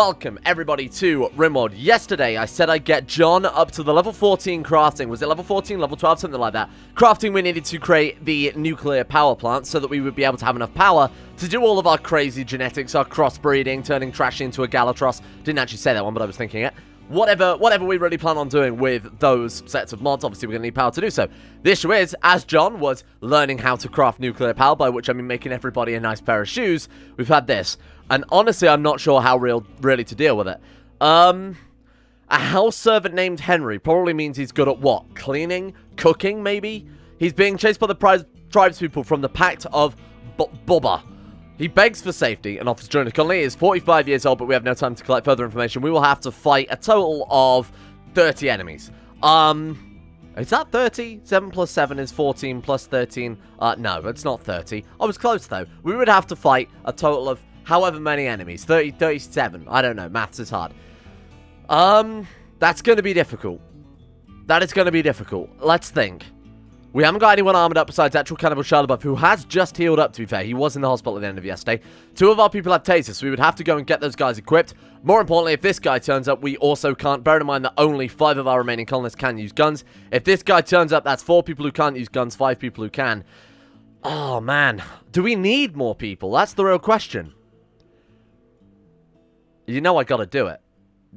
Welcome everybody to Rimworld. Yesterday I said I'd get John up to the level 14 crafting. Was it level 14, level 12, something like that? Crafting we needed to create the nuclear power plant so that we would be able to have enough power to do all of our crazy genetics, our crossbreeding, turning trash into a Gallatros. Didn't actually say that one, but I was thinking it. Whatever we really plan on doing with those sets of mods, obviously we're going to need power to do so. The issue is, as John was learning how to craft nuclear power, by which I mean making everybody a nice pair of shoes, we've had this. And honestly, I'm not sure how really to deal with it. A house servant named Henry probably means he's good at what? Cleaning? Cooking, maybe? He's being chased by the tribespeople from the Pact of Bubba. He begs for safety and offers joining the colony. He is 45 years old, but we have no time to collect further information. We will have to fight a total of 30 enemies. Is that 30? 7 plus 7 is 14 plus 13. No, it's not 30. I was close, though. We would have to fight a total of however many enemies. 30, 37. I don't know. Maths is hard. That's going to be difficult. That is going to be difficult. Let's think. We haven't got anyone armored up besides actual Cannibal Shadowbuff, who has just healed up, to be fair. He was in the hospital at the end of yesterday. Two of our people have tasers, so we would have to go and get those guys equipped. More importantly, if this guy turns up, we also can't. Bear in mind that only 5 of our remaining colonists can use guns. If this guy turns up, that's 4 people who can't use guns, 5 people who can. Oh, man. Do we need more people? That's the real question. You know I gotta do it.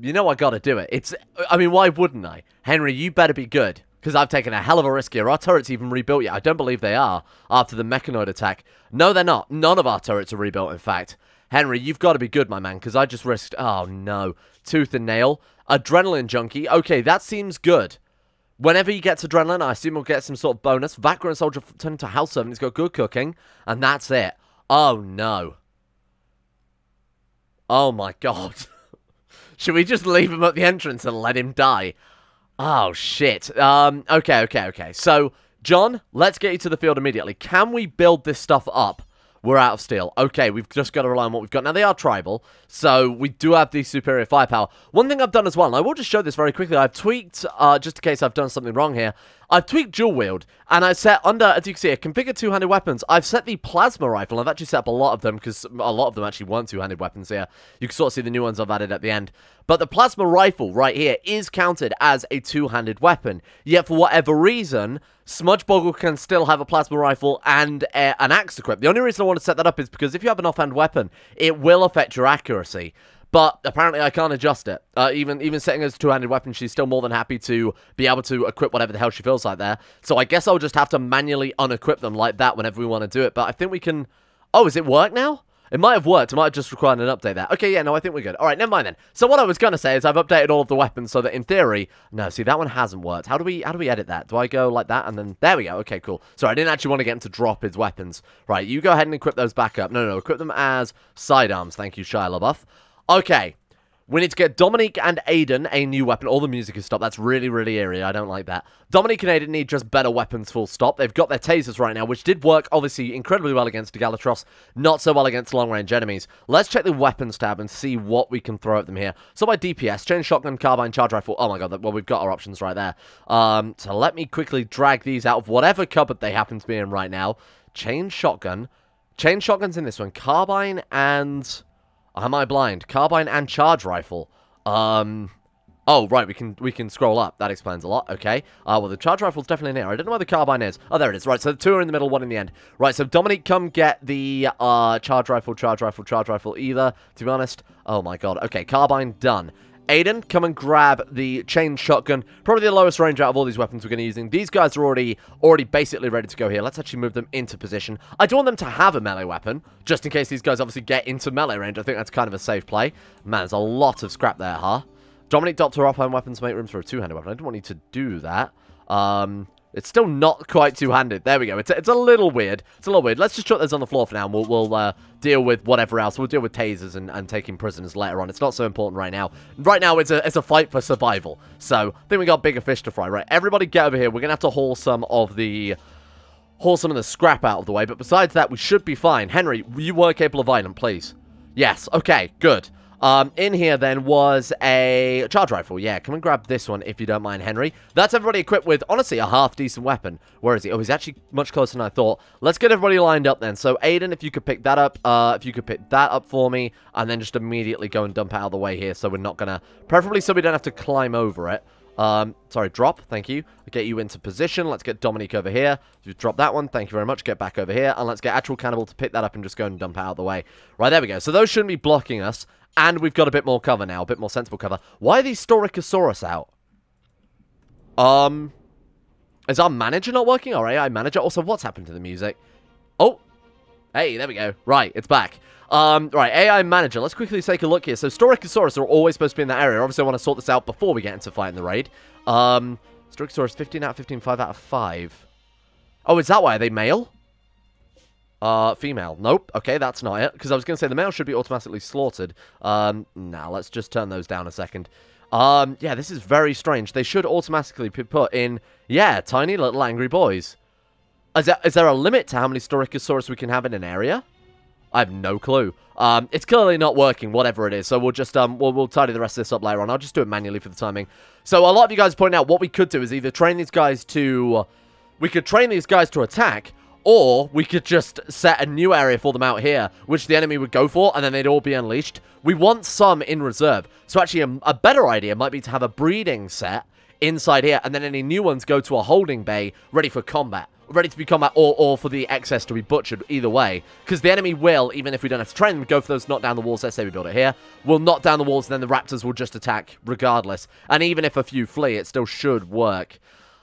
You know I gotta do it. I mean, why wouldn't I? Henry, you better be good. Because I've taken a hell of a risk here. Our turrets even rebuilt yet. I don't believe they are after the mechanoid attack. No, they're not. None of our turrets are rebuilt, in fact. Henry, you've got to be good, my man, because I just risked... Oh, no. Tooth and nail. Adrenaline junkie. Okay, that seems good. Whenever he gets adrenaline, I assume he'll get some sort of bonus. Vagrant soldier turned into house servant. He's got good cooking. And that's it. Oh, no. Oh, my God. Should we just leave him at the entrance and let him die? Oh, shit. Okay. So, John, let's get you to the field immediately. Can we build this stuff up? We're out of steel. Okay, we've just got to rely on what we've got. Now, they are tribal, so we do have the superior firepower. One thing I've done as well, and I will just show this very quickly, I've tweaked, just in case I've done something wrong here, I've tweaked dual wield, and I set under, as you can see, configure two-handed weapons. I've set the plasma rifle. I've actually set up a lot of them, because a lot of them actually weren't two-handed weapons here. You can sort of see the new ones I've added at the end. But the plasma rifle right here is counted as a two-handed weapon. Yet, for whatever reason, Smudgeboggle can still have a plasma rifle and an axe equipped. The only reason I want to set that up is because if you have an offhand weapon, it will affect your accuracy. But apparently I can't adjust it. Even setting as a two-handed weapon, she's still more than happy to be able to equip whatever the hell she feels like there. So I guess I'll just have to manually unequip them like that whenever we want to do it. But I think we can... Oh, is it work now? It might have worked. It might have just required an update there. Okay, yeah, no, I think we're good. Alright, never mind then. So what I was going to say is I've updated all of the weapons so that in theory... No, see, that one hasn't worked. How do we edit that? Do I go like that and then... There we go. Okay, cool. Sorry, I didn't actually want to get him to drop his weapons. Right, you go ahead and equip those back up. No, equip them as sidearms. Thank you, Shia LaBeouf. Okay. We need to get Dominique and Aiden a new weapon. All the music is stopped. That's really, really eerie. I don't like that. Dominique and Aiden need just better weapons, full stop. They've got their tasers right now, which did work, obviously, incredibly well against the Gallatros. Not so well against long-range enemies. Let's check the weapons tab and see what we can throw at them here. So by DPS, chain shotgun, carbine, charge rifle. Oh my god, well, we've got our options right there. So let me quickly drag these out of whatever cupboard they happen to be in right now. Chain shotgun. Chain shotgun's in this one. Carbine and... Am I blind? Carbine and charge rifle. Oh, right, we can scroll up. That explains a lot. Okay. Well, the charge rifle's definitely in here. I don't know where the carbine is. Oh, there it is. Right, so the 2 are in the middle, 1 in the end. Right, so Dominique, come get the charge rifle either, to be honest. Oh, my God. Okay, carbine, done. Aiden, come and grab the chain shotgun. Probably the lowest range out of all these weapons we're going to be using. These guys are already basically ready to go here. Let's actually move them into position. I do want them to have a melee weapon, just in case these guys obviously get into melee range. I think that's kind of a safe play. Man, there's a lot of scrap there, huh? Dominic, Doctor, offhand weapons make room for a two-handed weapon. I didn't want you to do that. It's still not quite two-handed. There we go. It's a little weird. It's a little weird. Let's just chuck those on the floor for now, and we'll deal with whatever else. We'll deal with tasers and taking prisoners later on. It's not so important right now. Right now, it's a fight for survival. So, I think we got bigger fish to fry. Right, everybody get over here. We're going to have to haul some of the scrap out of the way. But besides that, we should be fine. Henry, you were capable of violence, please. Yes. Okay, good. In here, then, was a charge rifle. Yeah, come and grab this one, if you don't mind, Henry. That's everybody equipped with, honestly, a half-decent weapon. Where is he? Oh, he's actually much closer than I thought. Let's get everybody lined up, then. So, Aiden, if you could pick that up, if you could pick that up for me, and then just immediately go and dump it out of the way here, so we're not gonna... Preferably so we don't have to climb over it. Sorry, drop. Thank you. I'll get you into position. Let's get Dominique over here. You drop that one. Thank you very much. Get back over here. And let's get Actual Cannibal to pick that up and just go and dump it out of the way. Right, there we go. So those shouldn't be blocking us. And we've got a bit more cover now. A bit more sensible cover. Why are these Storochosaurus out? Is our manager not working? Our AI manager? Also, what's happened to the music? Oh. Hey, there we go. Right, it's back. Right, AI manager. Let's quickly take a look here. So, Storochosaurus are always supposed to be in that area. Obviously, I want to sort this out before we get into fighting the raid. Storochosaurus, 15 out of 15, 5 out of 5. Oh, is that why? Are they male? Female. Nope. Okay, that's not it. Because I was going to say the male should be automatically slaughtered. Now, let's just turn those down a second. Yeah, this is very strange. They should automatically be put in, yeah, tiny little angry boys. Is there a limit to how many Storochosaurus we can have in an area? I have no clue. It's clearly not working, whatever it is. So we'll just, we'll tidy the rest of this up later on. I'll just do it manually for the timing. So a lot of you guys point out what we could do is either train these guys to... we could train these guys to attack, or we could just set a new area for them out here, which the enemy would go for, and then they'd all be unleashed. We want some in reserve. So actually, a better idea might be to have a breeding set inside here, and then any new ones go to a holding bay ready for combat. Ready to be combat, or for the excess to be butchered, either way. Because the enemy will, even if we don't have to train them, go for those knock down the walls. Let's say we build it here. We'll knock down the walls, and then the raptors will just attack regardless. And even if a few flee, it still should work.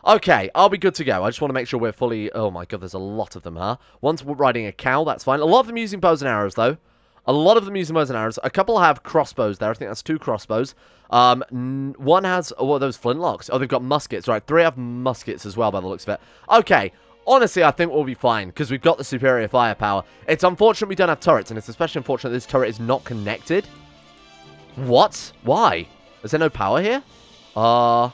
Okay, I'll be good to go. I just want to make sure we're fully... Oh my god, there's a lot of them, huh? One's riding a cow, that's fine. A lot of them using bows and arrows, though. A lot of them using bows and arrows. A couple have crossbows there. I think that's 2 crossbows. One has... Oh, those flintlocks. Oh, they've got muskets. Right, 3 have muskets as well, by the looks of it. Okay. Honestly, I think we'll be fine, because we've got the superior firepower. It's unfortunate we don't have turrets, and it's especially unfortunate this turret is not connected. What? Why? Is there no power here? I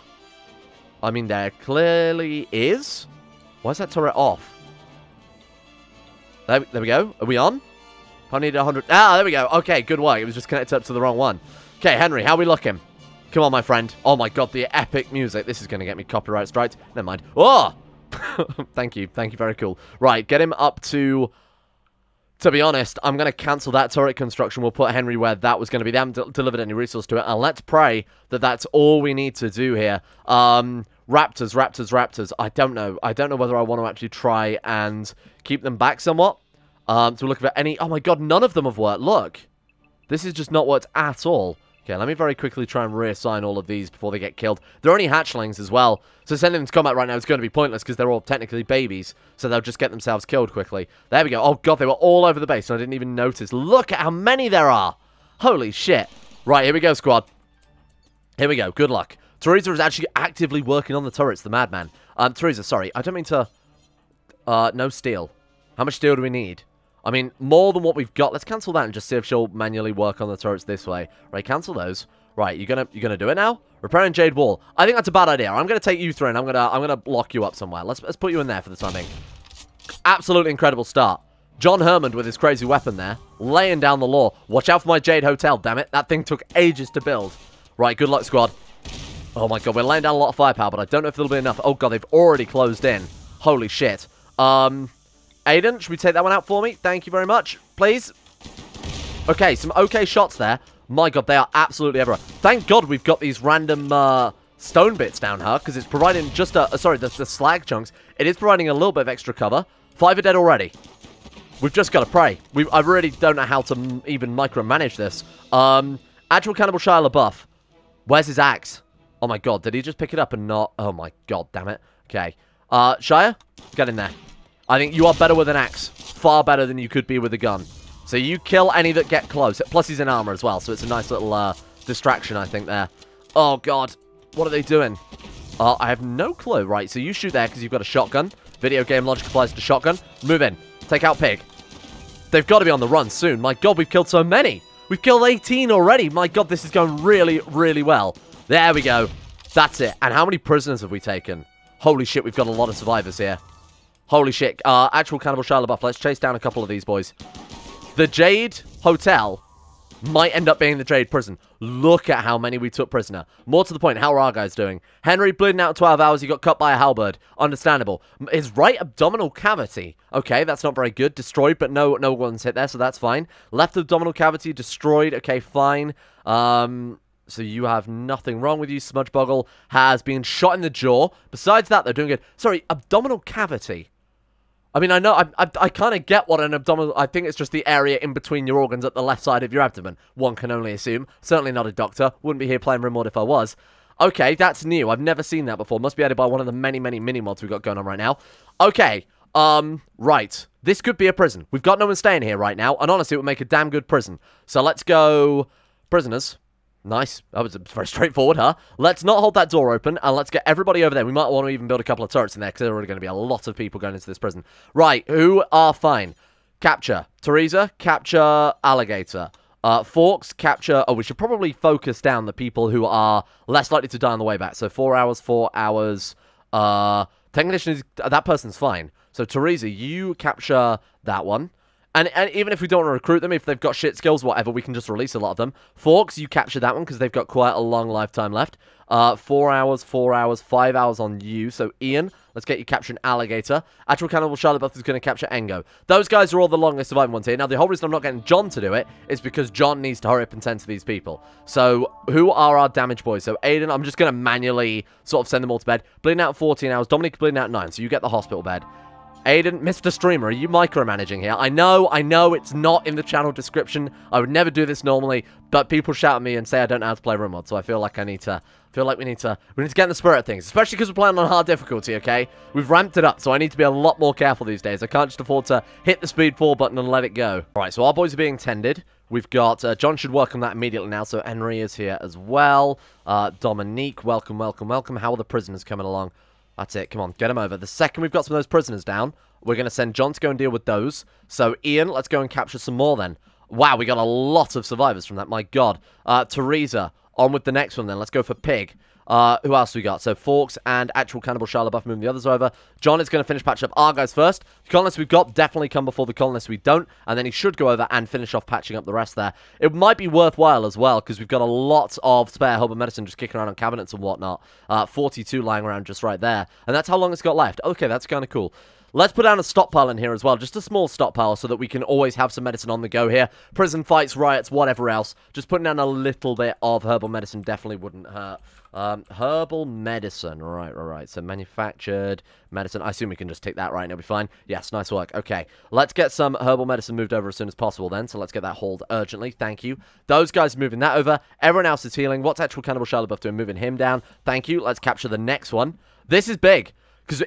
mean, there clearly is. Why is that turret off? There we go. Are we on? I need 100. Ah, there we go. Okay, good work. It was just connected up to the wrong one. Okay, Henry, how are we looking? Come on, my friend. Oh, my God, the epic music. This is going to get me copyright striked. Never mind. Oh! Thank you. Thank you. Very cool. Right, get him up to... To be honest, I'm going to cancel that turret construction. We'll put Henry where that was going to be. They haven't delivered any resource to it. And let's pray that that's all we need to do here. Raptors. I don't know. I don't know whether I want to actually try and keep them back somewhat. So we're looking for any... Oh my god, none of them have worked. Look. This is just not worked at all. Okay, let me very quickly try and reassign all of these before they get killed. They're only hatchlings as well. So sending them to combat right now is going to be pointless because they're all technically babies. So they'll just get themselves killed quickly. There we go. Oh god, they were all over the base and I didn't even notice. Look at how many there are. Holy shit. Right, here we go, squad. Here we go. Good luck. Teresa is actually actively working on the turrets, the madman. Teresa, sorry. I don't mean to... no steel. How much steel do we need? I mean, more than what we've got. Let's cancel that and just see if she'll manually work on the turrets this way. Right, cancel those. Right, you're gonna do it now? Repairing Jade Wall. I think that's a bad idea. I'm gonna take you through and I'm gonna lock you up somewhere. Let's put you in there for the time being. Absolutely incredible start. John Hermond with his crazy weapon there, laying down the law. Watch out for my Jade Hotel, damn it. That thing took ages to build. Right, good luck, squad. Oh my god, we're laying down a lot of firepower, but I don't know if it'll be enough. Oh god, they've already closed in. Holy shit. Aiden, should we take that one out for me? Thank you very much. Please. Okay, some okay shots there. My god, they are absolutely everywhere. Thank god we've got these random stone bits down here, because it's providing just a... sorry, the slag chunks. It is providing a little bit of extra cover. 5 are dead already. We've just got to pray. I really don't know how to even micromanage this. Actual Cannibal Shia LaBeouf. Where's his axe? Oh my god, did he just pick it up and not... Oh my god, damn it. Okay. Shia, get in there. I think you are better with an axe. Far better than you could be with a gun. So you kill any that get close. Plus he's in armor as well, so it's a nice little distraction, I think, there. Oh, God. What are they doing? I have no clue. Right, so you shoot there because you've got a shotgun. Video game logic applies to shotgun. Move in. Take out Pig. They've got to be on the run soon. My God, we've killed so many. We've killed 18 already. My God, this is going really, really well. There we go. That's it. And how many prisoners have we taken? Holy shit, we've got a lot of survivors here. Holy shit. Actual Cannibal Shia LaBeouf. Let's chase down a couple of these boys. The Jade Hotel might end up being the trade prison. Look at how many we took prisoner. More to the point, how are our guys doing? Henry bleeding out 12 hours. He got cut by a halberd. Understandable. His right abdominal cavity. Okay, that's not very good. Destroyed, but no one's hit there, so that's fine. Left abdominal cavity destroyed. Okay, fine. So you have nothing wrong with you. Smudgeboggle has been shot in the jaw. Besides that, they're doing good. Sorry, abdominal cavity. I mean, I know, I kind of get what an abdominal... I think it's just the area in between your organs at the left side of your abdomen. One can only assume. Certainly not a doctor. Wouldn't be here playing Rimworld if I was. Okay, that's new. I've never seen that before. Must be added by one of the many mini-mods we've got going on right now. Okay, right. This could be a prison. We've got no one staying here right now, and honestly, it would make a damn good prison. So let's go... Prisoners. Nice. That was very straightforward, huh? Let's not hold that door open, and let's get everybody over there. We might want to even build a couple of turrets in there, because there are already going to be a lot of people going into this prison. Right, who are fine? Capture. Teresa, capture Alligator. Forks, capture... Oh, we should probably focus down the people who are less likely to die on the way back. So 4 hours, 4 hours. Technician is... That person's fine. So Teresa, you capture that one. And even if we don't want to recruit them, if they've got shit skills, whatever, we can just release a lot of them. Forks, you capture that one because they've got quite a long lifetime left. 4 hours, 4 hours, 5 hours on you. So Ian, let's get you capturing Alligator. Actual Cannibal Charlotte Buff is going to capture Engo. Those guys are all the longest surviving ones here. Now, the whole reason I'm not getting John to do it is because John needs to hurry up and tend to these people. So, who are our damage boys? So, Aiden, I'm just going to manually sort of send them all to bed. Bleeding out 14 hours. Dominic bleeding out 9, so you get the hospital bed. Aiden, Mr. Streamer, are you micromanaging here? I know, it's not in the channel description. I would never do this normally, but people shout at me and say I don't know how to play Rimworld, so I feel like we need to get in the spirit of things, especially because we're playing on hard difficulty, okay? We've ramped it up, so I need to be a lot more careful these days. I can't just afford to hit the speed 4 button and let it go. Alright, so our boys are being tended. We've got, John should work on that immediately now, so Henry is here as well. Dominique, welcome. How are the prisoners coming along? That's it. Come on, get them over. The second we've got some of those prisoners down, we're going to send John to go and deal with those. So, Ian, let's go and capture some more then. Wow, we got a lot of survivors from that. My God. Teresa, on with the next one then. Let's go for Pig. Who else we got? So, Forks and Actual Cannibal Charlotte Buff, moving the others over. John is going to finish patching up our guys first. The colonists we've got definitely come before the colonists we don't. And then he should go over and finish off patching up the rest there. It might be worthwhile as well, because we've got a lot of spare herbal medicine just kicking around on cabinets and whatnot. 42 lying around just right there. And that's how long it's got left. Okay, that's kind of cool. Let's put down a stockpile in here as well. Just a small stockpile so that we can always have some medicine on the go here. Prison fights, riots, whatever else. Just putting down a little bit of herbal medicine definitely wouldn't hurt. Herbal medicine. Right. So manufactured medicine. I assume we can just take that right and it'll be fine. Yes, nice work. Okay. Let's get some herbal medicine moved over as soon as possible then. So let's get that hauled urgently. Thank you. Those guys are moving that over. Everyone else is healing. What's Actual Cannibal Charlotte Buff doing? Moving him down. Thank you. Let's capture the next one. This is big. Because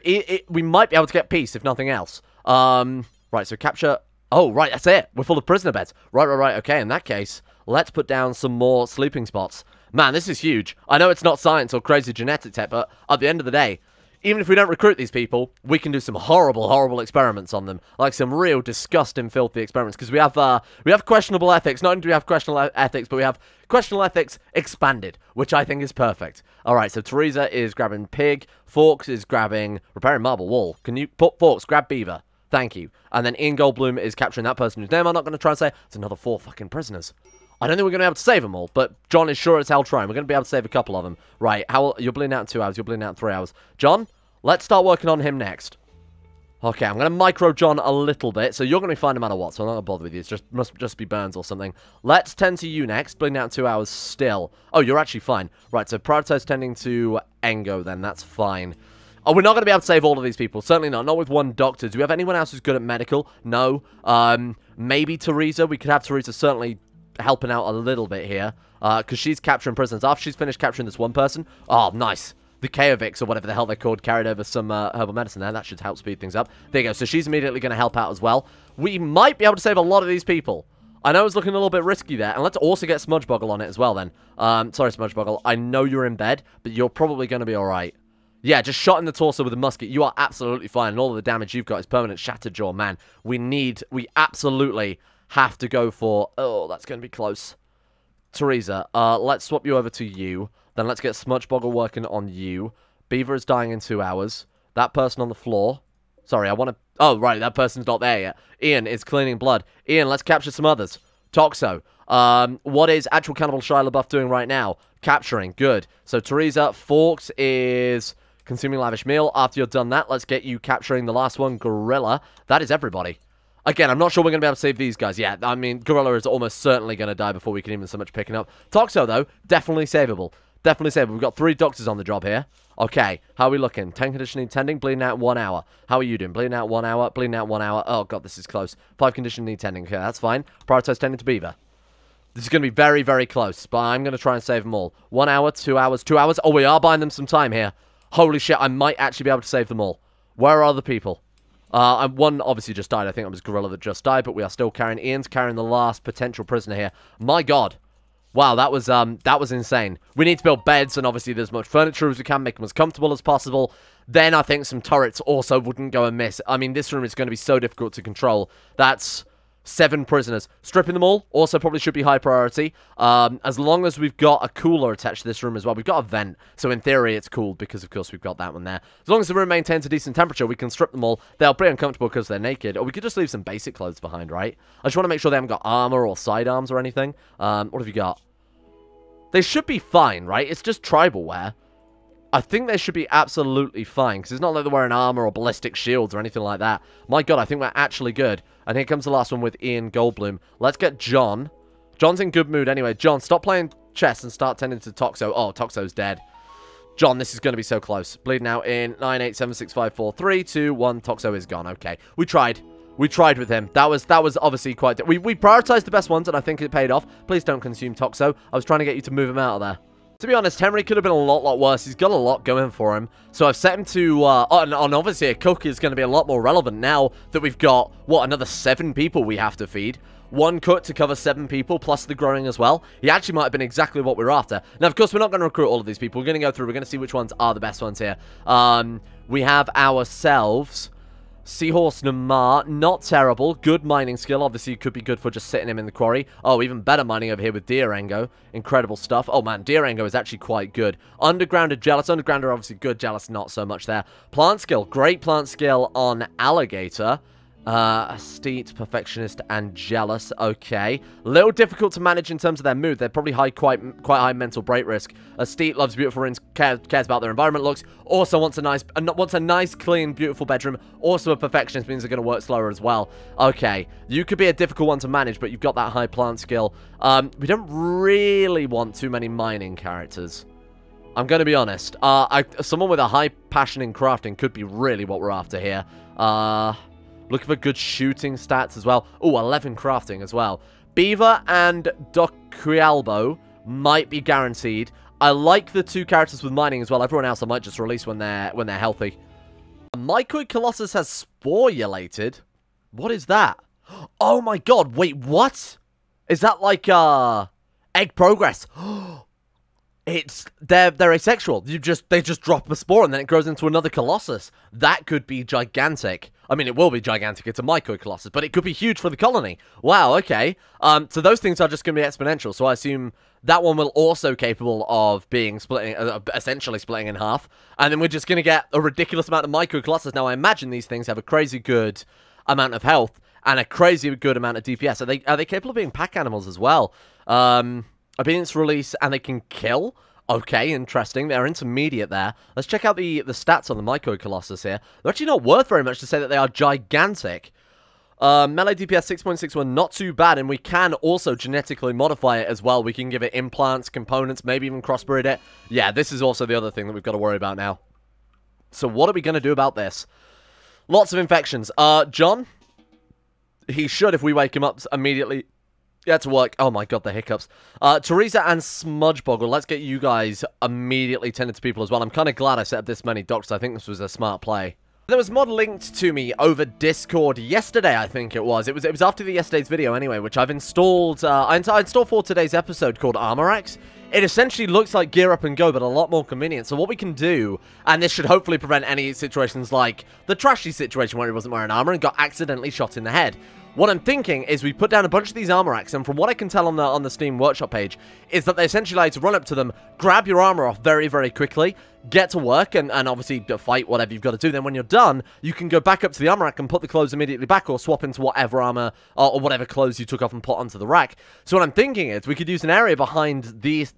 we might be able to get peace, if nothing else. Right, so capture... Oh, right, that's it. We're full of prisoner beds. Right. Okay, in that case, let's put down some more sleeping spots. Man, this is huge. I know it's not science or crazy genetic tech, but at the end of the day, even if we don't recruit these people, we can do some horrible experiments on them. Like some real disgusting, filthy experiments. Because we have questionable ethics. Not only do we have questionable ethics, but we have questionable ethics expanded, which I think is perfect. Alright, so Teresa is grabbing Pig. Forks is grabbing repairing marble wall. Can you put Forks, grab Beaver? Thank you. And then Ian Goldblum is capturing that person whose name I'm not going to try and say. It's another 4 fucking prisoners. I don't think we're going to be able to save them all, but John is sure as hell trying. We're going to be able to save a couple of them. Right, you're bleeding out in 2 hours, you're bleeding out in 3 hours. John, let's start working on him next. Okay, I'm going to micro John a little bit, so you're going to be fine no matter what, so I'm not going to bother with you. It must just be Brrainz or something. Let's tend to you next, bleeding out in 2 hours still. Oh, you're actually fine. Right, so prioritize tending to Engo then, that's fine. Oh, we're not going to be able to save all of these people. Certainly not with one doctor. Do we have anyone else who's good at medical? No. Maybe Teresa. We could have Teresa certainly helping out a little bit here. Because she's capturing prisoners. After she's finished capturing this one person. Oh, nice. The Kaovix, or whatever the hell they're called, carried over some herbal medicine there. That should help speed things up. There you go. So she's immediately going to help out as well. We might be able to save a lot of these people. I know it was looking a little bit risky there. And let's also get Smudgeboggle on it as well then. Sorry, Smudgeboggle. I know you're in bed, but you're probably going to be alright. Yeah, just shot in the torso with a musket. You are absolutely fine. And all of the damage you've got is permanent shattered jaw, man. We absolutely have to go for... Oh, that's going to be close. Teresa, let's swap you over to you. Then let's get Smudgeboggle working on you. Beaver is dying in 2 hours. That person on the floor. Sorry, I want to... Oh, right, that person's not there yet. Ian is cleaning blood. Ian, let's capture some others. Toxo. What is actual Cannibal Shia LaBeouf doing right now? Capturing. Good. So, Teresa, Forks is consuming lavish meal. After you're done that, let's get you capturing the last one, Gorilla. That is everybody. Again, I'm not sure we're going to be able to save these guys. Yeah, I mean, Gorilla is almost certainly going to die before we can even so much pick it up. Toxo, though, definitely savable. Definitely savable. We've got 3 doctors on the job here. Okay, how are we looking? 10 conditioning, tending, bleeding out 1 hour. How are you doing? Bleeding out 1 hour, bleeding out 1 hour. Oh, God, this is close. 5 conditioning, tending. Okay, that's fine. Prioritize tending to Beaver. This is going to be very, very close, but I'm going to try and save them all. 1 hour, 2 hours, 2 hours. Oh, we are buying them some time here. Holy shit, I might actually be able to save them all. Where are the people? One obviously just died. I think it was Gorilla that just died, but we are still carrying. Ian's carrying the last potential prisoner here. My God. Wow, that was insane. We need to build beds and obviously as much furniture as we can, make them as comfortable as possible. Then I think some turrets also wouldn't go amiss. I mean, this room is going to be so difficult to control. That's 7 prisoners. Stripping them all also probably should be high priority. As long as we've got a cooler attached to this room as well. We've got a vent, so in theory it's cooled because of course we've got that one there. As long as the room maintains a decent temperature, we can strip them all. They're pretty uncomfortable because they're naked, or we could just leave some basic clothes behind, right? I just want to make sure they haven't got armor or sidearms or anything. What have you got? They should be fine, right? It's just tribal wear. I think they should be absolutely fine, because it's not like they're wearing armor or ballistic shields or anything like that. My God, I think we're actually good. And here comes the last one with Ian Goldblum. Let's get John. John's in good mood anyway. John, stop playing chess and start tending to Toxo. Oh, Toxo's dead. John, this is going to be so close. Bleeding out in 9, 8, 7, 6, 5, 4, 3, 2, 1. Toxo is gone. Okay. We tried. We tried with him. That was obviously quite... We prioritized the best ones, and I think it paid off. Please don't consume Toxo. I was trying to get you to move him out of there. To be honest, Henry could have been a lot worse. He's got a lot going for him. So I've set him to... and obviously a cook is going to be a lot more relevant now that we've got, what, another 7 people we have to feed. 1 cook to cover 7 people, plus the growing as well. He actually might have been exactly what we were after. Now, of course, we're not going to recruit all of these people. We're going to go through. We're going to see which ones are the best ones here. We have ourselves... Seahorse Namar, not terrible. Good mining skill. Obviously, could be good for just sitting him in the quarry. Oh, even better mining over here with Diorango. Incredible stuff. Oh, man, Diorango is actually quite good. Undergrounded Jealous. Underground are obviously good. Jealous, not so much there. Plant skill. Great plant skill on Alligator. Astute, Perfectionist, and Jealous. Okay. Little difficult to manage in terms of their mood. They're probably quite high mental break risk. Astute loves beautiful rooms, cares about their environment looks. Also wants a nice, clean, beautiful bedroom. Also a Perfectionist means they're going to work slower as well. Okay. You could be a difficult one to manage, but you've got that high plant skill. We don't really want too many mining characters. I'm going to be honest. Someone with a high passion in crafting could be really what we're after here. Looking for good shooting stats as well. Oh, 11 crafting as well. Beaver and Doquialbo might be guaranteed. I like the 2 characters with mining as well. Everyone else I might just release when they're healthy. Mycoid Colossus has sporulated. What is that? Oh my God! Wait, what? Is that like egg progress? They're asexual. They just drop a spore and then it grows into another Colossus. That could be gigantic. I mean, it will be gigantic. It's a Mycoid Colossus, but it could be huge for the colony. Wow, okay. So those things are just going to be exponential. So I assume that one will also capable of being essentially splitting in half. And then we're just going to get a ridiculous amount of Mycoid Colossus. Now, I imagine these things have a crazy good amount of health and a crazy good amount of DPS. Are they capable of being pack animals as well? Obedience release, and they can kill. Okay, interesting. They're intermediate there. Let's check out the stats on the Mycoid Colossus here. They're actually not worth very much to say that they are gigantic. Melee DPS 6.61, not too bad, and we can also genetically modify it as well. We can give it implants, components, maybe even crossbreed it. Yeah, this is also the other thing that we've got to worry about now. So what are we going to do about this? Lots of infections. John, he should, if we wake him up immediately... Yeah, to work. Oh my God, the hiccups. Teresa and Smudgeboggle, let's get you guys immediately tended to people as well. I'm kind of glad I set up this many doctors. I think this was a smart play. There was mod linked to me over Discord yesterday, I think it was. It was after yesterday's video anyway, which I've installed. I installed for today's episode called Armorax. It essentially looks like Gear Up and Go, but a lot more convenient. So what we can do, and this should hopefully prevent any situations like the trashy situation where he wasn't wearing armor and got accidentally shot in the head. what I'm thinking is we put down a bunch of these armor racks, and from what I can tell on the Steam Workshop page, is that they essentially like to run up to them, grab your armor off very, very quickly, get to work, and obviously fight whatever you've got to do. Then when you're done, you can go back up to the armor rack and put the clothes immediately back, or swap into whatever armor, or whatever clothes you took off and put onto the rack. So what I'm thinking is we could use an area behind these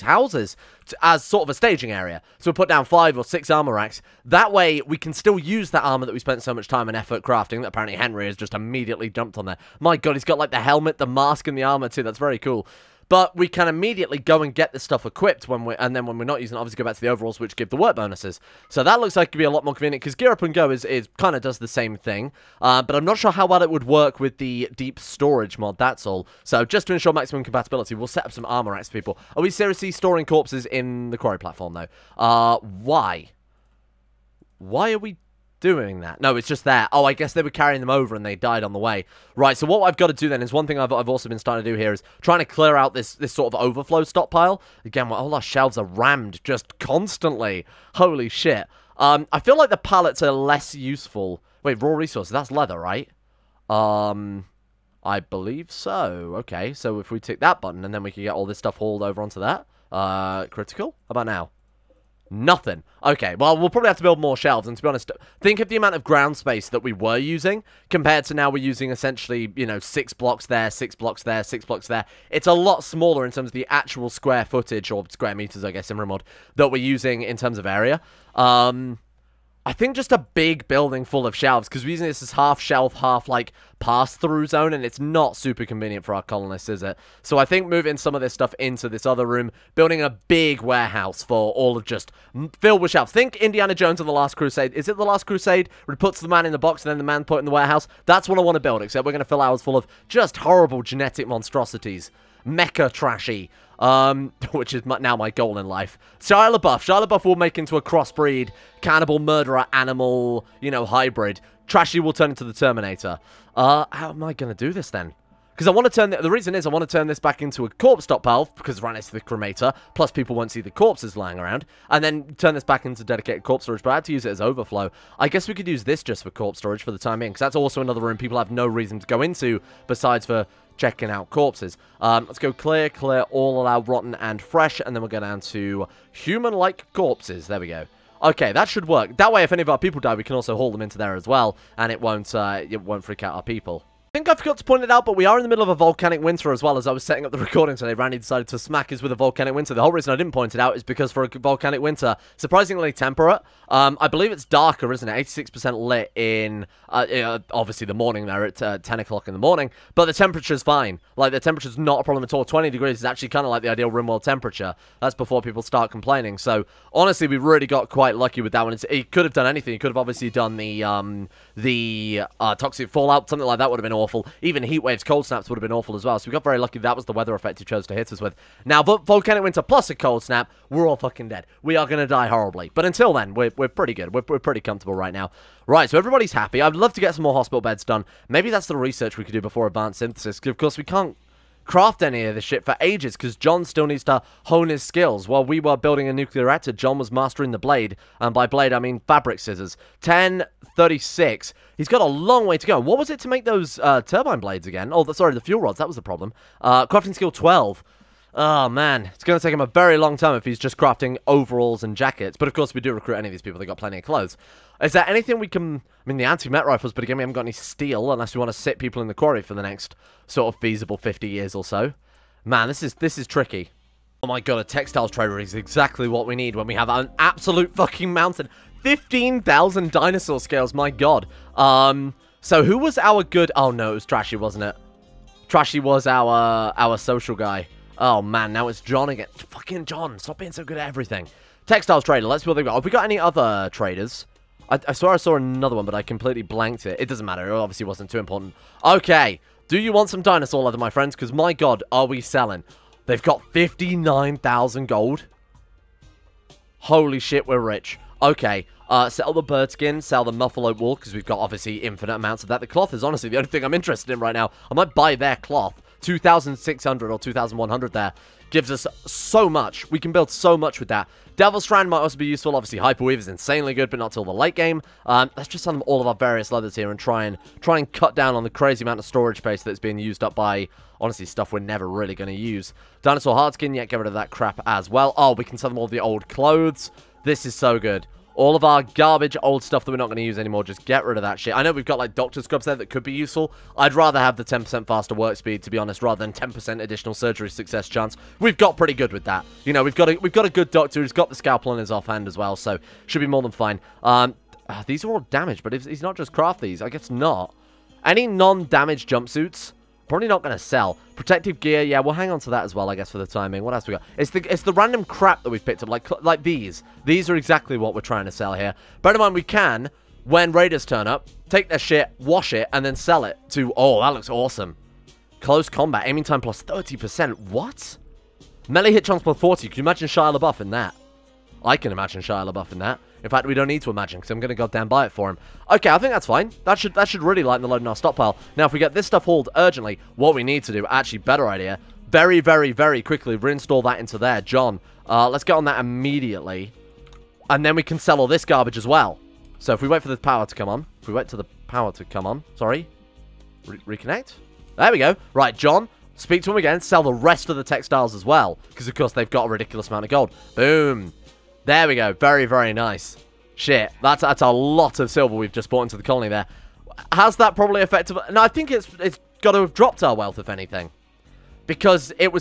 houses as sort of a staging area. So we'll put down 5 or 6 armor racks. That way, we can still use that armor that we spent so much time and effort crafting, that apparently Henry has just immediately jumped on there. My god, he's got like the helmet, the mask, and the armor too. That's very cool. But we can immediately go and get the stuff equipped and then when we're not using it, obviously go back to the overalls, which give the work bonuses. So that looks like it could be a lot more convenient, because Gear Up and Go is kind of does the same thing. But I'm not sure how well it would work with the deep storage mod, that's all. So just to ensure maximum compatibility, we'll set up some armor racks for people. Are we seriously storing corpses in the quarry platform, though? Why? Why are we doing that? No, it's just there. Oh, I guess they were carrying them over and they died on the way. Right, so what I've got to do then is one thing I've also been starting to do here is trying to clear out this sort of overflow stockpile. Again, all our shelves are rammed just constantly. Holy shit. I feel like the pallets are less useful. Wait, raw resources, that's leather, right? I believe so. Okay, so if we tick that button and then we can get all this stuff hauled over onto that. Critical? How about now? Nothing. Okay, well, we'll probably have to build more shelves, and to be honest, think of the amount of ground space that we were using, compared to now we're using essentially, you know, 6 blocks there, 6 blocks there, 6 blocks there. It's a lot smaller in terms of the actual square footage, or square meters, I guess, in Rimworld, that we're using in terms of area. I think just a big building full of shelves, because we're using this as half shelf, half, like, pass-through zone, and it's not super convenient for our colonists, is it? So I think moving some of this stuff into this other room, building a big warehouse for all of just filled with shelves. Think Indiana Jones and the Last Crusade. Is it the Last Crusade, where he puts the man in the box and then the man put in the warehouse? That's what I want to build, except we're going to fill ours full of just horrible genetic monstrosities. Mecha trashy. Which is now my goal in life. Shia LaBeouf will make into a crossbreed, cannibal, murderer, animal, you know, hybrid. Trashy will turn into the Terminator. How am I going to do this then? Because I want to turn... The reason is I want to turn this back into a corpse stockpile, because right next to the cremator, plus people won't see the corpses lying around, and then turn this back into dedicated corpse storage, but I had to use it as overflow. I guess we could use this just for corpse storage for the time being, because that's also another room people have no reason to go into, besides for checking out corpses. Let's go clear, all allow rotten and fresh, and then we'll go down to human-like corpses. There we go. Okay, that should work. That way, if any of our people die, we can also haul them into there as well, and it won't freak out our people. I think I forgot to point it out, but we are in the middle of a volcanic winter as well. As I was setting up the recording today, Randy decided to smack us with a volcanic winter. The whole reason I didn't point it out is because for a volcanic winter, surprisingly temperate. I believe it's darker, isn't it? 86% lit in, obviously the morning there at 10 o'clock in the morning, but the temperature's fine. Like, the temperature's not a problem at all. 20 degrees is actually kind of like the ideal Rimworld temperature. That's before people start complaining. So, honestly, we really got quite lucky with that one. It could have done anything. It could have obviously done the toxic fallout, something like that would have been awful. Even heat waves, cold snaps would have been awful as well. So we got very lucky that was the weather effect he chose to hit us with. Now, volcanic winter plus a cold snap, we're all fucking dead. We are going to die horribly. But until then, we're pretty good. We're pretty comfortable right now. Right, so everybody's happy. I'd love to get some more hospital beds done. Maybe that's the research we could do before advanced synthesis. Of course, we can't craft any of this shit for ages, because John still needs to hone his skills. While we were building a nuclear reactor, John was mastering the blade, and by blade I mean fabric scissors. 1036. He's got a long way to go. What was it to make those turbine blades again? Oh, sorry, the fuel rods. That was the problem. Crafting skill 12. Oh, man. It's going to take him a very long time if he's just crafting overalls and jackets. But, of course, we do recruit any of these people. They've got plenty of clothes. Is there anything we can... I mean, the anti-met rifles, but again, we haven't got any steel unless we want to sit people in the quarry for the next sort of feasible 50 years or so. Man, this is tricky. Oh, my God, a textiles trader is exactly what we need when we have an absolute fucking mountain. 15,000 dinosaur scales, my God. So who was our good... Oh, no, it was Trashy, wasn't it? Trashy was our social guy. Oh, man, now it's John again. Fucking John, stop being so good at everything. Textiles trader, let's see what they've got. Have we got any other traders? I swear I saw another one, but I completely blanked it. It doesn't matter. It obviously wasn't too important. Okay, do you want some dinosaur leather, my friends? Because, my God, are we selling? They've got 59,000 gold. Holy shit, we're rich. Okay, sell the bird skin, sell the muffalo wool, because we've got, obviously, infinite amounts of that. The cloth is honestly the only thing I'm interested in right now. I might buy their cloth. 2,600 or 2,100 there. gives us so much. We can build so much with that. Devil Strand might also be useful. Obviously, Hyperweave is insanely good, but not till the late game. Let's just send them all of our various leathers here and try and cut down on the crazy amount of storage space that's being used up by, honestly, stuff we're never really going to use. Dinosaur Hardskin, yeah, get rid of that crap as well. Oh, we can sell them all the old clothes. This is so good. All of our garbage, old stuff that we're not going to use anymore, just get rid of that shit. I know we've got, like, doctor scrubs there that could be useful. I'd rather have the 10% faster work speed, to be honest, rather than 10% additional surgery success chance. We've got pretty good with that. You know, we've got a good doctor who's got the scalpel in his offhand as well, so should be more than fine. These are all damaged, but if he's not just craft these, I guess not. Any non-damaged jumpsuits? Probably not going to sell. Protective gear, yeah, we'll hang on to that as well, I guess, for the timing. What else we got? It's the random crap that we've picked up, like these. These are exactly what we're trying to sell here. Bear in mind, we can, when raiders turn up, take their shit, wash it, and then sell it to... Oh, that looks awesome. Close combat, aiming time plus 30%. What? Melee hit chance plus 40. Can you imagine Shia LaBeouf in that? I can imagine Shia LaBeouf in that. In fact, we don't need to imagine, because I'm going to goddamn buy it for him. Okay, I think that's fine. That should really lighten the load in our stockpile. Now, if we get this stuff hauled urgently, what we need to do, actually, better idea, very, very, very quickly reinstall that into there. John, let's get on that immediately. And then we can sell all this garbage as well. So if we wait for the power to come on, sorry, reconnect. There we go. Right, John, speak to him again, sell the rest of the textiles as well, because, of course, they've got a ridiculous amount of gold. Boom. There we go. Very, very nice. Shit. That's a lot of silver we've just bought into the colony there. Has that probably affected... No, I think it's got to have dropped our wealth, if anything. Because it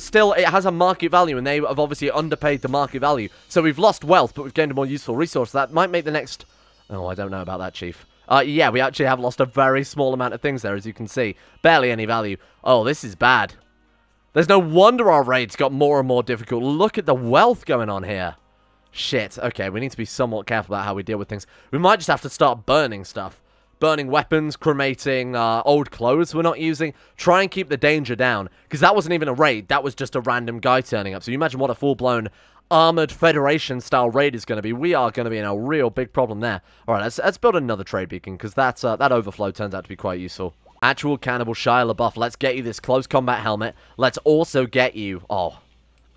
has a market value, and they have obviously underpaid the market value. So we've lost wealth, but we've gained a more useful resource. That might make the next... Oh, I don't know about that, Chief. Yeah, we actually have lost a very small amount of things there, as you can see. Barely any value. Oh, this is bad. There's no wonder our raids got more and more difficult. Look at the wealth going on here. Shit. Okay, we need to be somewhat careful about how we deal with things. We might just have to start burning stuff. Burning weapons, cremating old clothes we're not using. Try and keep the danger down. Because that wasn't even a raid. That was just a random guy turning up. So you imagine what a full-blown armored Federation-style raid is going to be. We are going to be in a real big problem there. Alright, let's build another trade beacon. Because that overflow turns out to be quite useful. Actual cannibal Shia LaBeouf. Let's get you this close combat helmet. Let's also get you...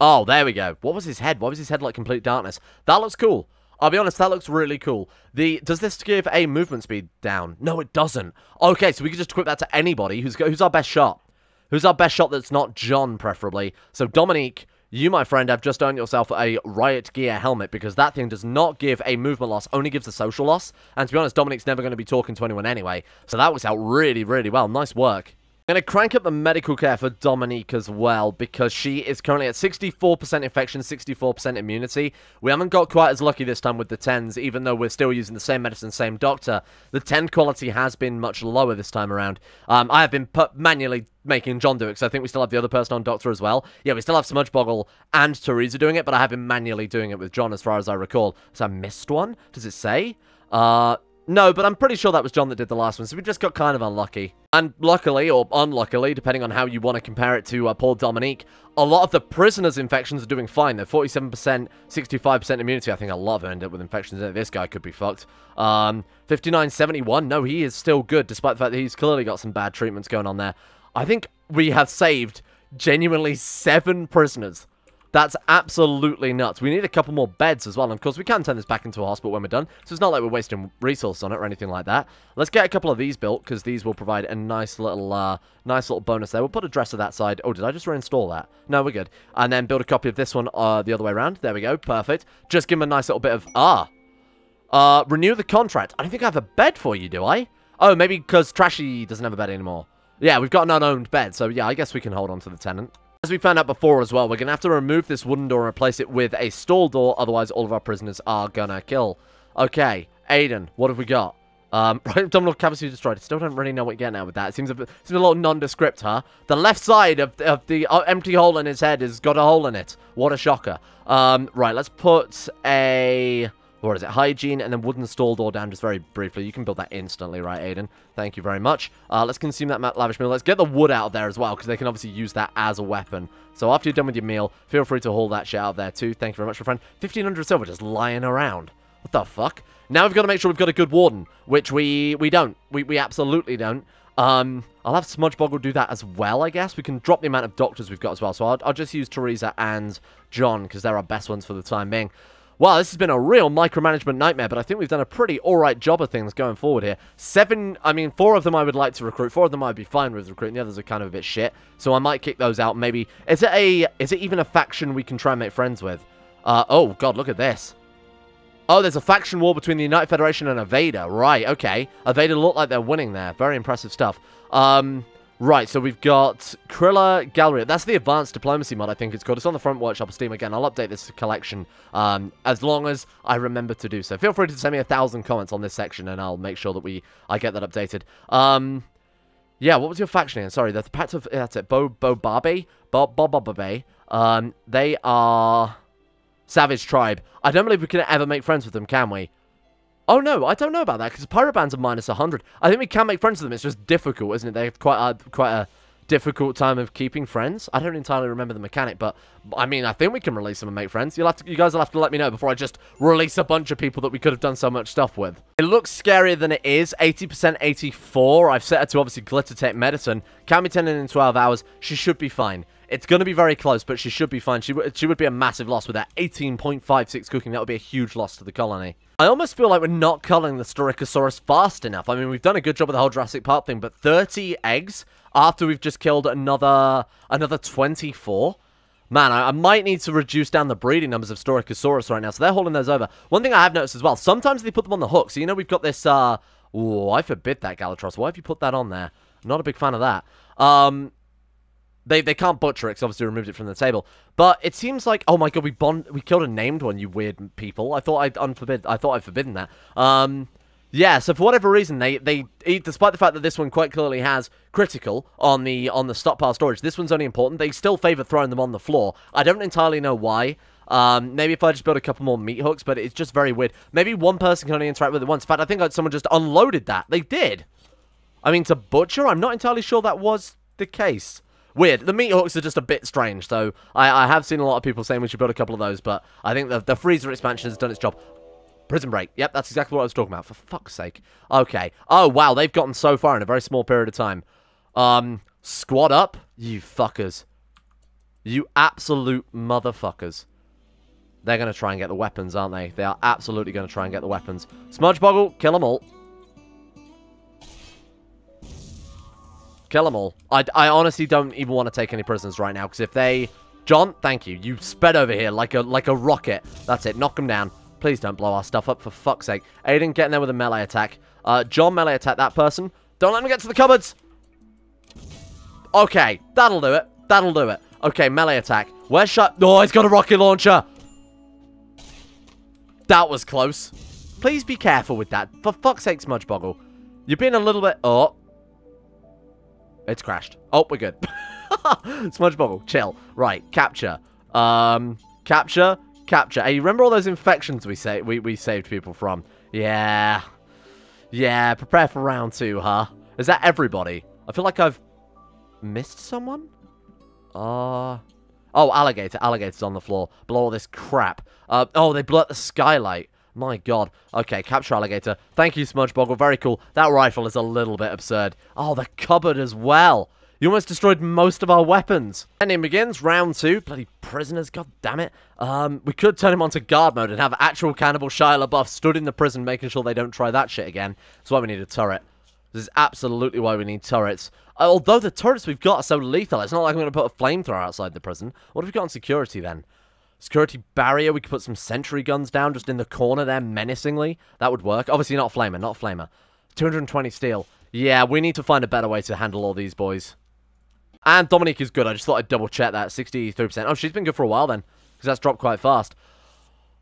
Oh, there we go. What was his head? Why was his head like complete darkness? That looks cool. I'll be honest, that looks really cool. Does this give a movement speed down? No, it doesn't. Okay, so we can just equip that to anybody. Who's our best shot? Who's our best shot that's not John, preferably? So, Dominique, you, my friend, have just earned yourself a Riot Gear helmet, because that thing does not give a movement loss, only gives a social loss. And to be honest, Dominique's never going to be talking to anyone anyway. So that works out really, really well. Nice work. I'm going to crank up the medical care for Dominique as well, because she is currently at 64% infection, 64% immunity. We haven't got quite as lucky this time with the 10s, even though we're still using the same medicine, same doctor. The 10 quality has been much lower this time around. I have been manually making John do it, because I think we still have the other person on doctor as well. Yeah, we still have Smudgeboggle and Teresa doing it, but I have been manually doing it with John as far as I recall. So I missed one? Does it say? No, but I'm pretty sure that was John that did the last one, so we just got kind of unlucky. And luckily, or unluckily, depending on how you want to compare it to poor Dominique, a lot of the prisoners' infections are doing fine. They're 47%, 65% immunity. I think a lot of them end up with infections. This guy could be fucked. 5971, no, he is still good, despite the fact that he's clearly got some bad treatments going on there. I think we have saved genuinely 7 prisoners. That's absolutely nuts. We need a couple more beds as well. And of course, we can turn this back into a hospital when we're done. So it's not like we're wasting resources on it or anything like that. Let's get a couple of these built, because these will provide a nice little bonus there. We'll put a dresser that side. Oh, did I just reinstall that? No, we're good. And then build a copy of this one the other way around. There we go. Perfect. Just give him a nice little bit of... renew the contract. I don't think I have a bed for you, do I? Oh, maybe because Trashy doesn't have a bed anymore. Yeah, we've got an unowned bed. So yeah, I guess we can hold on to the tenant. As we found out before as well, we're going to have to remove this wooden door and replace it with a stall door, otherwise all of our prisoners are gonna kill. Okay, Aiden, what have we got? Abdominal cavity destroyed. I still don't really know what you're getting at with that. It seems a little nondescript, huh? The left side of the empty hole in his head has got a hole in it. What a shocker. Right, let's put a... What is it? Hygiene and then wooden stall door down just very briefly. You can build that instantly, right, Aiden? Thank you very much. Let's consume that lavish meal. Let's get the wood out of there as well, because they can obviously use that as a weapon. So after you're done with your meal, feel free to haul that shit out of there too. Thank you very much, my friend. 1,500 silver just lying around. What the fuck? Now we've got to make sure we've got a good warden, which we don't. We absolutely don't. I'll have Smudgeboggle do that as well, I guess. We can drop the amount of doctors we've got as well. So I'll just use Teresa and John, because they're our best ones for the time being. Wow, this has been a real micromanagement nightmare, but I think we've done a pretty alright job of things going forward here. 4 of them I would like to recruit. 4 of them I'd be fine with recruiting. The others are kind of a bit shit. So I might kick those out, maybe. Is it even a faction we can try and make friends with? Oh, God, look at this. Oh, there's a faction war between the United Federation and Avada. Right, okay. Avada look like they're winning there. Very impressive stuff. Right, so we've got Krilla Gallery. That's the Advanced Diplomacy mod, I think it's called. It's on the front workshop of Steam again. I'll update this collection as long as I remember to do so. Feel free to send me 1,000 comments on this section, and I'll make sure that I get that updated. Yeah, what was your faction again? Sorry, the Pact of... That's it. Bobabe? They are... Savage Tribe. I don't believe we can ever make friends with them, can we? Oh, no, I don't know about that, because Pirate Bands are minus 100. I think we can make friends with them. It's just difficult, isn't it? They have quite a difficult time of keeping friends. I don't entirely remember the mechanic, but, I mean, I think we can release them and make friends. You guys will have to let me know before I just release a bunch of people that we could have done so much stuff with. It looks scarier than it is. 80% 84. I've set her to, obviously, Glitter Tape Medicine. Can be 10 in 12 hours. She should be fine. It's going to be very close, but she should be fine. She would be a massive loss with that 18.56 cooking. That would be a huge loss to the colony. I almost feel like we're not culling the Styracosaurus fast enough. I mean, we've done a good job with the whole Jurassic Park thing, but 30 eggs after we've just killed another 24? Man, I might need to reduce down the breeding numbers of Styracosaurus right now, so they're holding those over. One thing I have noticed as well, sometimes they put them on the hook. So, you know, we've got this, oh, I forbid that, Gallatros. Why have you put that on there? Not a big fan of that. They can't butcher it, because obviously removed it from the table. But it seems like, oh my god, we killed a named one, you weird people. I thought I'd forbidden that. Yeah, so for whatever reason, they despite the fact that this one quite clearly has critical on the stockpile storage, this one's only important. They still favor throwing them on the floor. I don't entirely know why. Maybe if I just build a couple more meat hooks, but it's just very weird. Maybe one person can only interact with it once. In fact, I think someone just unloaded that. They did. I mean, to butcher, I'm not entirely sure that was the case. Weird. The meat hooks are just a bit strange, so I have seen a lot of people saying we should build a couple of those, but I think the freezer expansion has done its job. Prison break. Yep, that's exactly what I was talking about, for fuck's sake. Okay. Oh, wow, they've gotten so far in a very small period of time. Squad up? You fuckers. You absolute motherfuckers. They're going to try and get the weapons, aren't they? They are absolutely going to try and get the weapons. Smudgeboggle, kill them all. Kill them all. I honestly don't even want to take any prisoners right now, because if they... John, thank you. You sped over here like a rocket. That's it. Knock them down. Please don't blow our stuff up, for fuck's sake. Aiden, get in there with a melee attack. John, melee attack that person. Don't let me get to the cupboards. Okay, that'll do it. That'll do it. Okay, melee attack. Where's shut? Oh, he's got a rocket launcher. That was close. Please be careful with that. For fuck's sake, Smudgeboggle. You're being a little bit... Oh. It's crashed. Oh, we're good. Smudgeboggle, chill. Right, capture. Capture. Capture. Hey, you remember all those infections we saved people from? Yeah. Yeah, prepare for round 2, huh? Is that everybody? I feel like I've missed someone? Oh, alligator. Alligator's on the floor. Below all this crap. Oh, they blew up the skylight. My god. Okay, capture alligator. Thank you, Smudgeboggle. Very cool. That rifle is a little bit absurd. Oh, the cupboard as well. You almost destroyed most of our weapons. Ending begins. Round 2. Bloody prisoners. God damn it. We could turn him onto guard mode and have actual cannibal Shia LaBeouf stood in the prison making sure they don't try that shit again. That's why we need a turret. This is absolutely why we need turrets. Although the turrets we've got are so lethal, it's not like I'm going to put a flamethrower outside the prison. What have we got on security then? Security barrier. We could put some sentry guns down just in the corner there menacingly. That would work. Obviously not flamer, not flamer. 220 steel. Yeah, we need to find a better way to handle all these boys. And Dominique is good. I just thought I'd double check that. 63%. Oh, she's been good for a while then. Because that's dropped quite fast.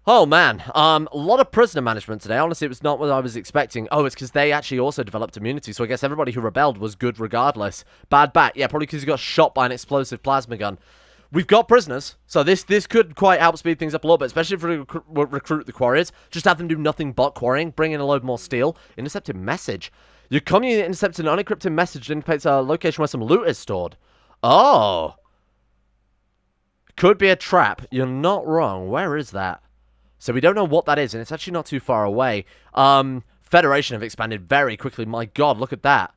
Oh, man. A lot of prisoner management today. Honestly, it was not what I was expecting. Oh, it's because they actually also developed immunity. So I guess everybody who rebelled was good regardless. Bad bat. Yeah, probably because he got shot by an explosive plasma gun. We've got prisoners, so this could quite help speed things up a little bit, especially if we recruit the quarriers. Just have them do nothing but quarrying, bring in a load more steel. Intercepted message. Your commune intercepted an unencrypted message that indicates a location where some loot is stored. Oh. Could be a trap. You're not wrong. Where is that? So we don't know what that is, and it's actually not too far away. Federation have expanded very quickly. My god, look at that.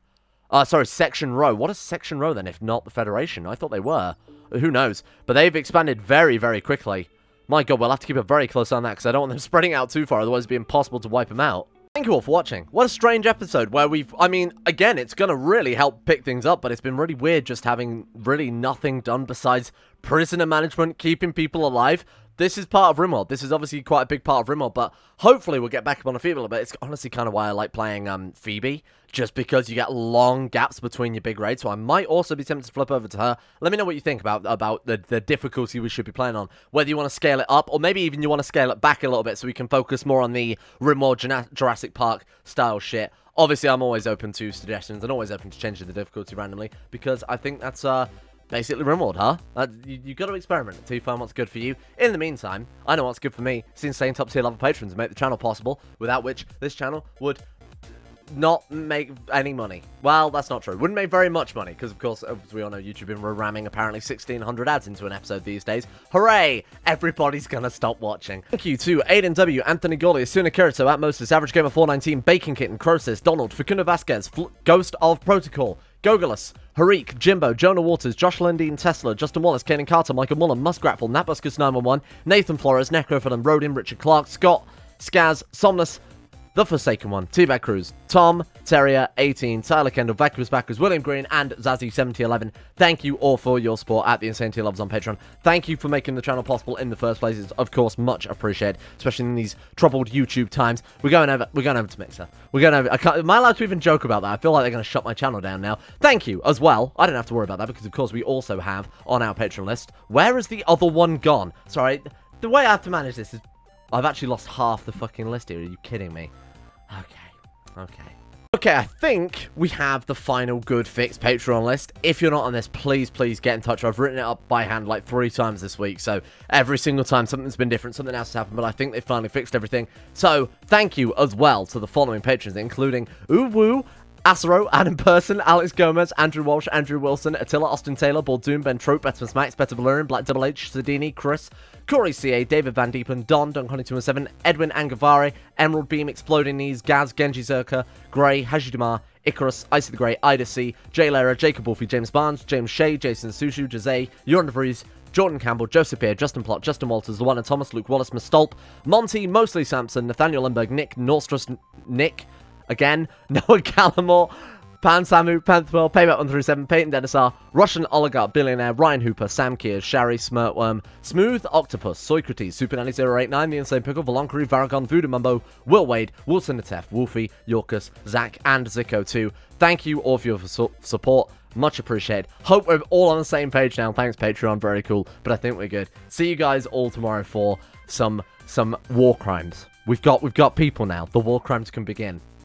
Sorry, Section Rho. What is Section Rho then, if not the Federation? I thought they were. Who knows? But they've expanded very, very quickly. My god, we'll have to keep a very close eye on that, because I don't want them spreading out too far, otherwise it'd be impossible to wipe them out. Thank you all for watching. What a strange episode where I mean, again, it's going to really help pick things up, but it's been really weird just having really nothing done besides prisoner management, keeping people alive. This is part of Rimworld. This is obviously quite a big part of Rimworld, but hopefully we'll get back up on the feet a little bit. It's honestly kind of why I like playing Phoebe, just because you get long gaps between your big raids, so I might also be tempted to flip over to her. Let me know what you think about the difficulty we should be playing on, whether you want to scale it up, or maybe even you want to scale it back a little bit so we can focus more on the Rimworld Jurassic Park style shit. Obviously, I'm always open to suggestions and always open to changing the difficulty randomly, because I think that's basically Rimworld, huh? You got to experiment until you find what's good for you. In the meantime, I know what's good for me, since staying top tier level patrons and make the channel possible, without which this channel would not make any money. Well, that's not true. Wouldn't make very much money, because of course, as we all know, YouTube been ramming apparently 1,600 ads into an episode these days. Hooray! Everybody's gonna stop watching. Thank you to Aiden W, Anthony Gawley, Asuna Kirito, Atmosys, Average Gamer 419, Bacon Kitten, Crosis, Donald, Facundo Vasquez, Ghost of Protocol, Gogolus, Harik, Jimbo, Jonah Waters, Josh Lundeen, Tesla, Justin Wallace, Kanan Carter, Michael Mullen, Muskratful, Napuskus911, Nathan Flores, Necrophilim, Rodin, Richard Clark, Scott, Skaz, Somnus, The Forsaken One, T-Bag Cruz, Tom, Terrier, 18, Tyler Kendall, Vacuous Backers, William Green, and Zazu7011. Thank you all for your support at the Insane Tier Levels on Patreon. Thank you for making the channel possible in the first place. It's, of course, much appreciated, especially in these troubled YouTube times. We're going over to Mixer. We're going over. Am I allowed to even joke about that? I feel like they're going to shut my channel down now. Thank you as well. I don't have to worry about that because, of course, we also have on our Patreon list. Where is the other one gone? Sorry, the way I have to manage this is I've actually lost half the fucking list here. Are you kidding me? Okay, I think we have the final good fix Patreon list. If you're not on this, please get in touch. I've written it up by hand like 3 times this week, so every single time something's been different, something else has happened, but I think they finally fixed everything. So, thank you as well to the following patrons, including Uwu, Asaro, Adam Person, Alex Gomez, Andrew Walsh, Andrew Wilson, Attila, Austin Taylor, Baldoon, Ben Trope, Betmas Max, Better Valerian, Black Double H, Sadini, Chris, Corey CA, David Van Diepen, Don, Dunk217, Edwin Angavari, Emerald Beam, Exploding Knees, Gaz, Genji Zerka, Grey, Hajidamar, Icarus, Icy the Grey, Ida C, Jay Lara, Jacob Wolfie, James Barnes, James Shea, Jason Sushu, Jose, Joran de Vries, Jordan Campbell, Joseph Peer, Justin Plott, Justin Walters, The One and Thomas, Luke Wallace, Mistolp, Monty, Mostly Sampson, Nathaniel Lundberg, Nick, Norstrus, Nick, again, Noah Gallimore, Pan Samu, Pantherwell, Payback 137, Peyton Denisar, Russian Oligarch Billionaire, Ryan Hooper, Sam Keir, Shari, Smirtworm, Smooth Octopus, Socrates, Super Nanny 089, The Insane Pickle, Valonkary, Varagon, Voodoo Mumbo, Will Wade, Wilson Natef, Wolfie, Yorkus, Zach, and Zico 2. Thank you all for your support. Much appreciated. Hope we're all on the same page now. Thanks, Patreon. Very cool. But I think we're good. See you guys all tomorrow for some war crimes. We've got people now. The war crimes can begin.